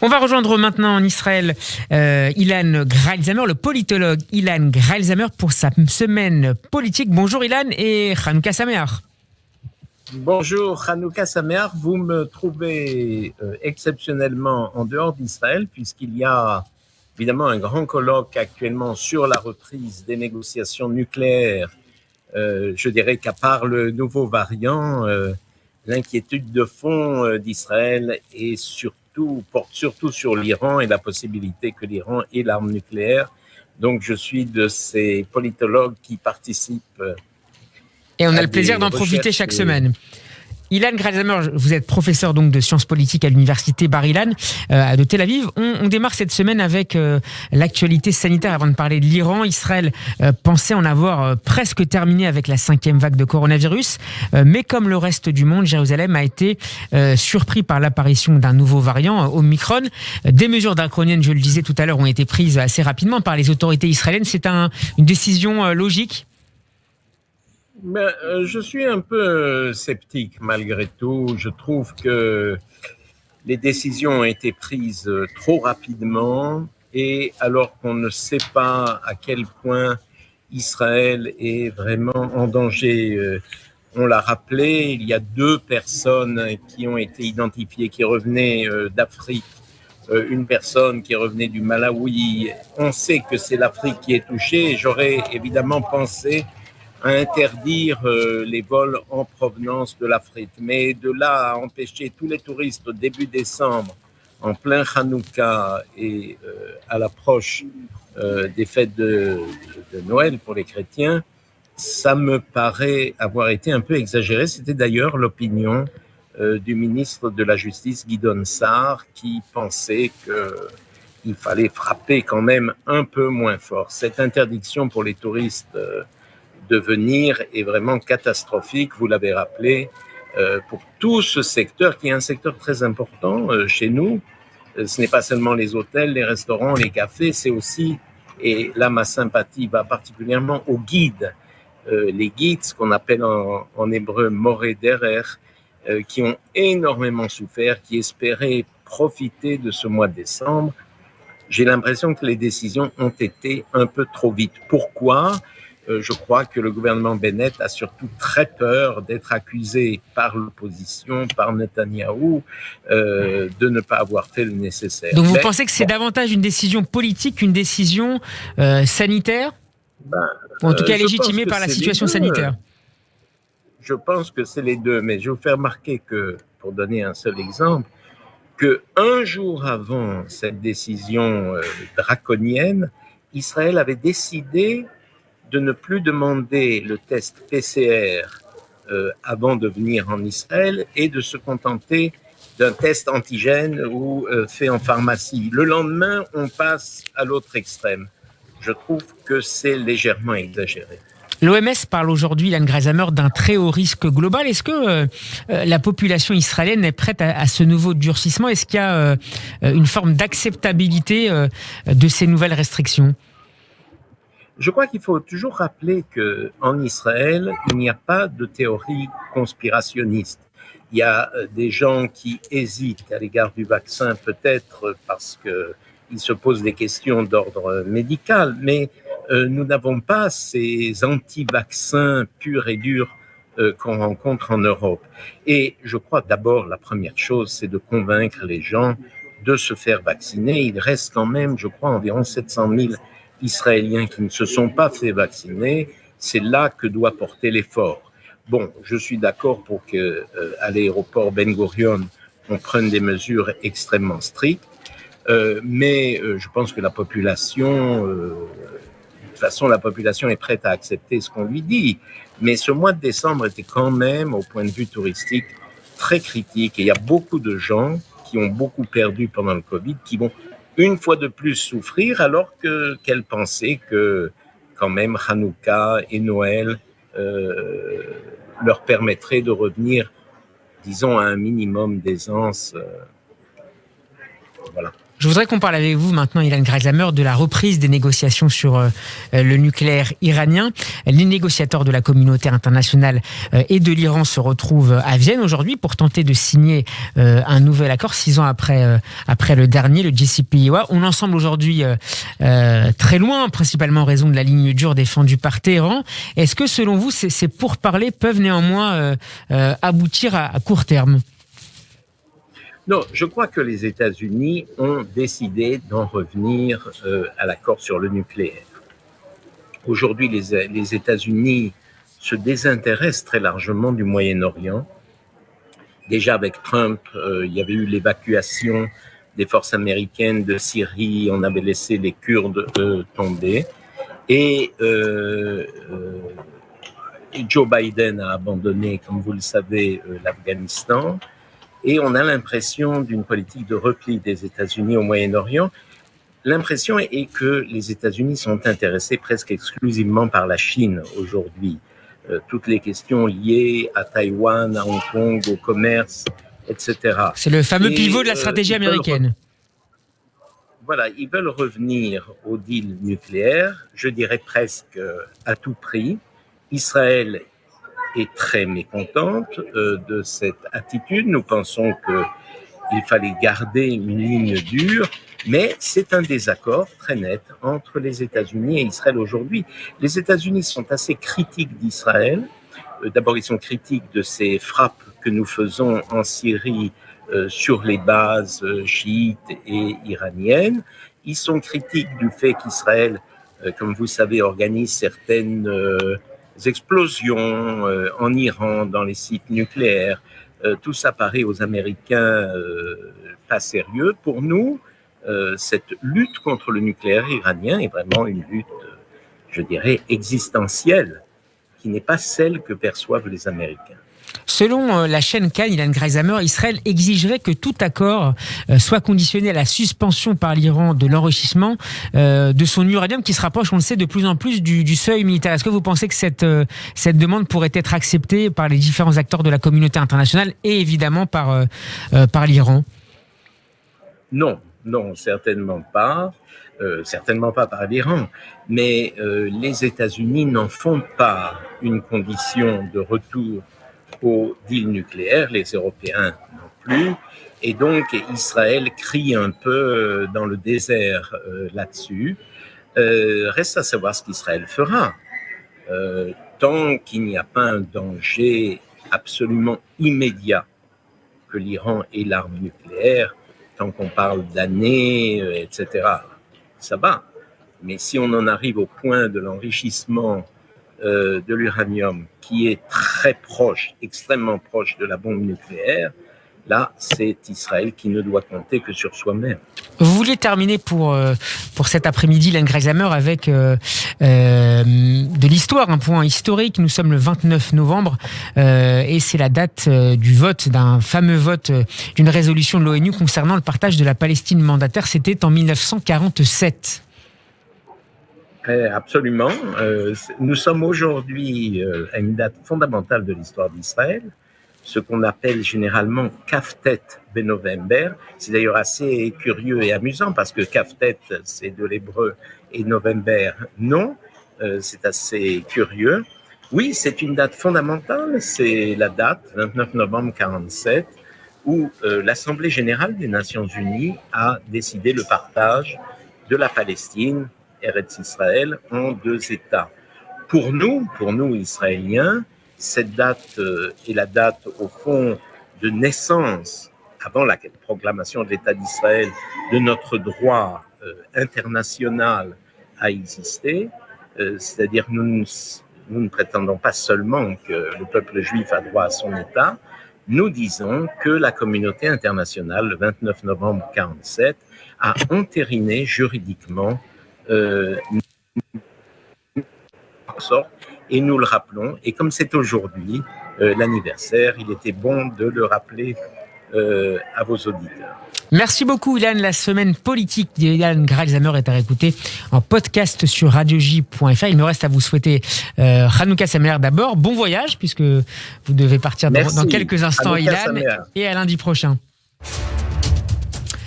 On va rejoindre maintenant en Israël Ilan Greilzamer, le politologue Ilan Greilzamer pour sa semaine politique. Bonjour Ilan et Hanouka Sameach. Bonjour, Hanouka Sameach. Vous me trouvez exceptionnellement en dehors d'Israël puisqu'il y a évidemment un grand colloque actuellement sur la reprise des négociations nucléaires. Je dirais qu'à part le nouveau variant, l'inquiétude de fond d'Israël porte surtout sur l'Iran et la possibilité que l'Iran ait l'arme nucléaire. Donc je suis de ces politologues qui participent. Et on a le plaisir d'en profiter chaque semaine. Ilan Greilzamer, vous êtes professeur donc de sciences politiques à l'université Bar-Ilan de Tel Aviv. On démarre cette semaine avec l'actualité sanitaire avant de parler de l'Iran. Israël pensait en avoir presque terminé avec la 5e vague de coronavirus, mais comme le reste du monde, Jérusalem a été surpris par l'apparition d'un nouveau variant, Omicron. Des mesures draconiennes, je le disais tout à l'heure, ont été prises assez rapidement par les autorités israéliennes. C'est une décision logique? Je suis un peu sceptique malgré tout. Je trouve que les décisions ont été prises trop rapidement et alors qu'on ne sait pas à quel point Israël est vraiment en danger. On l'a rappelé, il y a 2 personnes qui ont été identifiées, qui revenaient d'Afrique. Une personne qui revenait du Malawi. On sait que c'est l'Afrique qui est touchée. J'aurais évidemment pensé à interdire les vols en provenance de l'Afrique. Mais de là à empêcher tous les touristes au début décembre, en plein Hanouka et à l'approche des fêtes de Noël pour les chrétiens, ça me paraît avoir été un peu exagéré. C'était d'ailleurs l'opinion du ministre de la Justice, Gideon Sa'ar, qui pensait qu'il fallait frapper quand même un peu moins fort. Cette interdiction pour les touristes de venir est vraiment catastrophique, vous l'avez rappelé, pour tout ce secteur qui est un secteur très important chez nous. Ce n'est pas seulement les hôtels, les restaurants, les cafés, c'est aussi, et là ma sympathie va particulièrement aux guides, les guides, ce qu'on appelle en hébreu moré derer, qui ont énormément souffert, qui espéraient profiter de ce mois de décembre. J'ai l'impression que les décisions ont été un peu trop vite. Pourquoi ? Je crois que le gouvernement Bennett a surtout très peur d'être accusé par l'opposition, par Netanyahou, de ne pas avoir fait le nécessaire. Donc vous pensez que c'est davantage une décision politique qu'une décision sanitaire ? En tout cas légitimée par la situation sanitaire. Je pense que c'est les deux, mais je vais vous faire remarquer que, pour donner un seul exemple, qu'un jour avant cette décision draconienne, Israël avait décidé de ne plus demander le test PCR avant de venir en Israël et de se contenter d'un test antigène ou fait en pharmacie. Le lendemain, on passe à l'autre extrême. Je trouve que c'est légèrement exagéré. L'OMS parle aujourd'hui, Ilan Greilzamer, d'un très haut risque global. Est-ce que la population israélienne est prête à ce nouveau durcissement ? Est-ce qu'il y a une forme d'acceptabilité de ces nouvelles restrictions ? Je crois qu'il faut toujours rappeler qu'en Israël, il n'y a pas de théorie conspirationniste. Il y a des gens qui hésitent à l'égard du vaccin, peut-être parce qu'ils se posent des questions d'ordre médical, mais nous n'avons pas ces anti-vaccins purs et durs qu'on rencontre en Europe. Et je crois d'abord, la première chose, c'est de convaincre les gens de se faire vacciner. Il reste quand même, je crois, environ 700 000 Israéliens qui ne se sont pas fait vacciner. C'est là que doit porter l'effort. Bon, je suis d'accord pour qu'à l'aéroport Ben Gurion, on prenne des mesures extrêmement strictes, mais je pense que la population, de toute façon, la population est prête à accepter ce qu'on lui dit. Mais ce mois de décembre était quand même, au point de vue touristique, très critique. Et il y a beaucoup de gens qui ont beaucoup perdu pendant le Covid, qui vont une fois de plus souffrir, alors qu'elles pensaient que quand même Hanouka et Noël leur permettraient de revenir, disons, à un minimum d'aisance. Voilà. Je voudrais qu'on parle avec vous maintenant, Ilan Greisamer, de la reprise des négociations sur le nucléaire iranien. Les négociateurs de la communauté internationale et de l'Iran se retrouvent à Vienne aujourd'hui pour tenter de signer un nouvel accord 6 ans après le dernier, le JCPOA. On en semble aujourd'hui très loin, principalement en raison de la ligne dure défendue par Téhéran. Est-ce que selon vous, ces pourparlers peuvent néanmoins aboutir à court terme ? Non, je crois que les États-Unis ont décidé d'en revenir à l'accord sur le nucléaire. Aujourd'hui, les États-Unis se désintéressent très largement du Moyen-Orient. Déjà avec Trump, il y avait eu l'évacuation des forces américaines de Syrie, on avait laissé les Kurdes tomber. Et Joe Biden a abandonné, comme vous le savez, l'Afghanistan. Et on a l'impression d'une politique de repli des États-Unis au Moyen-Orient. L'impression est que les États-Unis sont intéressés presque exclusivement par la Chine aujourd'hui. Toutes les questions liées à Taïwan, à Hong Kong, au commerce, etc. C'est le fameux pivot de la stratégie américaine. Voilà, ils veulent revenir au deal nucléaire, je dirais presque à tout prix. Israël est très mécontente de cette attitude. Nous pensons qu'il fallait garder une ligne dure, mais c'est un désaccord très net entre les États-Unis et Israël aujourd'hui. Les États-Unis sont assez critiques d'Israël. D'abord, ils sont critiques de ces frappes que nous faisons en Syrie sur les bases chiites et iraniennes. Ils sont critiques du fait qu'Israël, comme vous savez, organise certaines explosions en Iran, dans les sites nucléaires. Tout ça paraît aux Américains pas sérieux. Pour nous, cette lutte contre le nucléaire iranien est vraiment une lutte, je dirais, existentielle, qui n'est pas celle que perçoivent les Américains. Selon la chaîne Cannes, Ilan Greisamer, Israël exigerait que tout accord soit conditionné à la suspension par l'Iran de l'enrichissement de son uranium qui se rapproche, on le sait, de plus en plus du seuil militaire. Est-ce que vous pensez que cette demande pourrait être acceptée par les différents acteurs de la communauté internationale et évidemment par l'Iran ? Non, certainement pas. Certainement pas par l'Iran. Mais les États-Unis n'en font pas une condition de retour au deal nucléaire, les Européens non plus, et donc Israël crie un peu dans le désert là-dessus. Reste à savoir ce qu'Israël fera. Tant qu'il n'y a pas un danger absolument immédiat que l'Iran ait l'arme nucléaire, tant qu'on parle d'années, etc., ça va. Mais si on en arrive au point de l'enrichissement de l'uranium qui est très proche, extrêmement proche de la bombe nucléaire, là, c'est Israël qui ne doit compter que sur soi-même. Vous voulez terminer pour cet après-midi, Ilan Greisamer, avec de l'histoire, un point historique. Nous sommes le 29 novembre et c'est la date du vote, d'un fameux vote d'une résolution de l'ONU concernant le partage de la Palestine mandataire. C'était en 1947. Absolument. Nous sommes aujourd'hui à une date fondamentale de l'histoire d'Israël, ce qu'on appelle généralement Kaftet Benovember. C'est d'ailleurs assez curieux et amusant parce que Kaftet, c'est de l'hébreu et November, non. C'est assez curieux. Oui, c'est une date fondamentale. C'est la date, 29 novembre 1947, où l'Assemblée générale des Nations unies a décidé le partage de la Palestine, Eretz Israël, en 2 États. Pour nous, Israéliens, cette date est la date, au fond, de naissance, avant la proclamation de l'État d'Israël, de notre droit international à exister. C'est-à-dire, nous ne prétendons pas seulement que le peuple juif a droit à son État, nous disons que la communauté internationale, le 29 novembre 1947, a entériné juridiquement et nous le rappelons, et comme c'est aujourd'hui l'anniversaire, il était bon de le rappeler à vos auditeurs. Merci beaucoup, Ilan. La semaine politique d'Ilan Greisamer est à réécouter en podcast sur radioj.fr. Il me reste à vous souhaiter Hanouka Sameach d'abord. Bon voyage, puisque vous devez partir dans quelques instants, Ilan, et à lundi prochain.